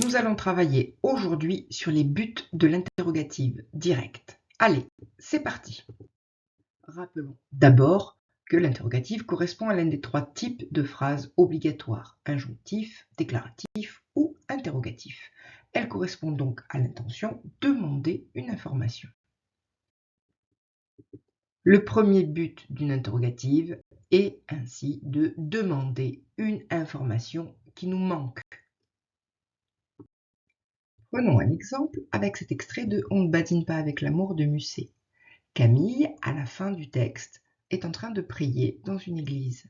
Nous allons travailler aujourd'hui sur les buts de l'interrogative directe. Allez, c'est parti. Rappelons d'abord que l'interrogative correspond à l'un des trois types de phrases obligatoires, injonctif, déclaratif ou interrogatif. Elle correspond donc à l'intention demander une information. Le premier but d'une interrogative est ainsi de demander une information qui nous manque. Prenons un exemple avec cet extrait de On ne badine pas avec l'amour de Musset. Camille, à la fin du texte, est en train de prier dans une église.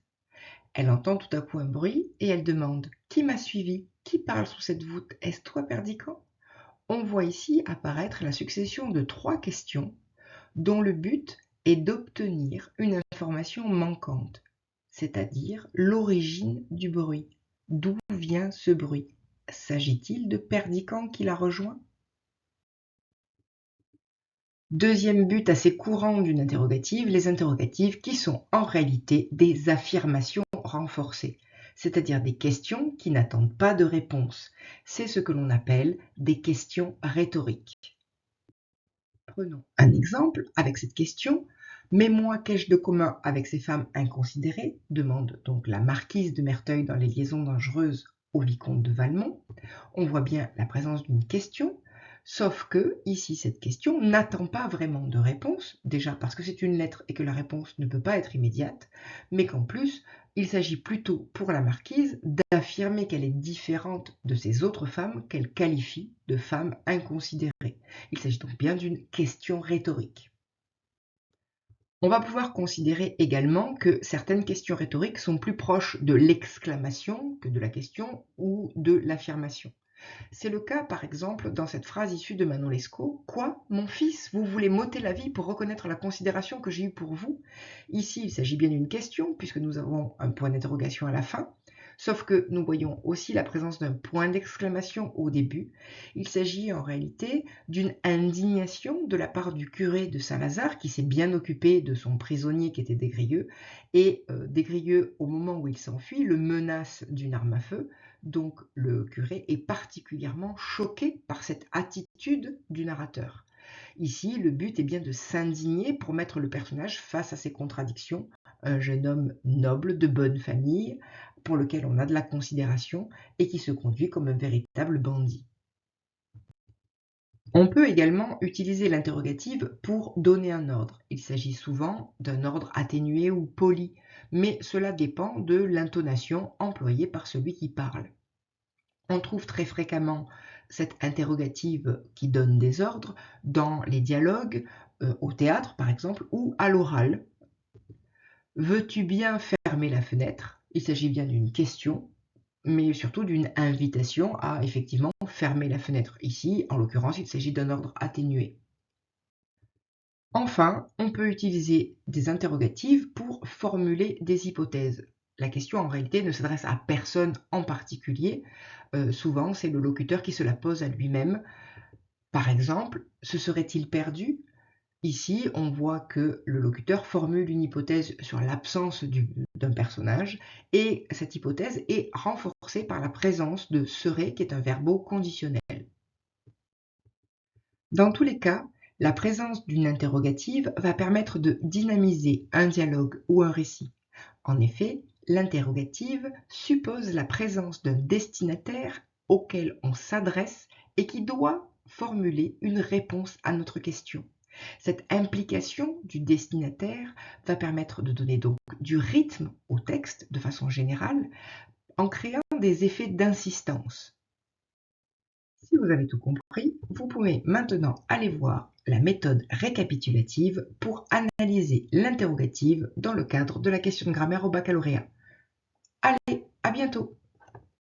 Elle entend tout à coup un bruit et elle demande « Qui m'a suivi? Qui parle sous cette voûte? Est-ce toi, Perdican ?» On voit ici apparaître la succession de trois questions dont le but est d'obtenir une information manquante, c'est-à-dire l'origine du bruit. D'où vient ce bruit? S'agit-il de Perdican qui la rejoint? Deuxième but assez courant d'une interrogative, les interrogatives qui sont en réalité des affirmations renforcées, c'est-à-dire des questions qui n'attendent pas de réponse. C'est ce que l'on appelle des questions rhétoriques. Prenons un exemple avec cette question. « Mais moi, qu'ai-je de commun avec ces femmes inconsidérées ?» demande donc la marquise de Merteuil dans Les Liaisons dangereuses au vicomte de Valmont. On voit bien la présence d'une question, sauf que, ici, cette question n'attend pas vraiment de réponse, déjà parce que c'est une lettre et que la réponse ne peut pas être immédiate, mais qu'en plus, il s'agit plutôt pour la marquise d'affirmer qu'elle est différente de ces autres femmes qu'elle qualifie de femmes inconsidérées. Il s'agit donc bien d'une question rhétorique. On va pouvoir considérer également que certaines questions rhétoriques sont plus proches de l'exclamation que de la question ou de l'affirmation. C'est le cas, par exemple, dans cette phrase issue de Manon Lescaut. « Quoi, mon fils, vous voulez m'ôter la vie pour reconnaître la considération que j'ai eue pour vous ?» Ici, il s'agit bien d'une question, puisque nous avons un point d'interrogation à la fin, sauf que nous voyons aussi la présence d'un point d'exclamation au début. Il s'agit en réalité d'une indignation de la part du curé de Saint-Lazare, qui s'est bien occupé de son prisonnier qui était Des-Grieux, et Des-Grieux, au moment où il s'enfuit, le menace d'une arme à feu. Donc le curé est particulièrement choqué par cette attitude du narrateur. Ici, le but est bien de s'indigner pour mettre le personnage face à ses contradictions, un jeune homme noble, de bonne famille, pour lequel on a de la considération et qui se conduit comme un véritable bandit. On peut également utiliser l'interrogative pour donner un ordre. Il s'agit souvent d'un ordre atténué ou poli, mais cela dépend de l'intonation employée par celui qui parle. On trouve très fréquemment cette interrogative qui donne des ordres dans les dialogues, au théâtre par exemple, ou à l'oral. « Veux-tu bien fermer la fenêtre ?» Il s'agit bien d'une question, mais surtout d'une invitation à effectivement fermer la fenêtre. Ici, en l'occurrence, il s'agit d'un ordre atténué. Enfin, on peut utiliser des interrogatives pour formuler des hypothèses. La question en réalité ne s'adresse à personne en particulier. Souvent, c'est le locuteur qui se la pose à lui-même. Par exemple, se serait-il perdu? Ici, on voit que le locuteur formule une hypothèse sur l'absence d'un personnage et cette hypothèse est renforcée par la présence de « serait » qui est un verbe conditionnel. Dans tous les cas, la présence d'une interrogative va permettre de dynamiser un dialogue ou un récit. En effet, l'interrogative suppose la présence d'un destinataire auquel on s'adresse et qui doit formuler une réponse à notre question. Cette implication du destinataire va permettre de donner donc du rythme au texte de façon générale en créant des effets d'insistance. Si vous avez tout compris, vous pouvez maintenant aller voir la méthode récapitulative pour analyser l'interrogative dans le cadre de la question de grammaire au baccalauréat. Allez, à bientôt!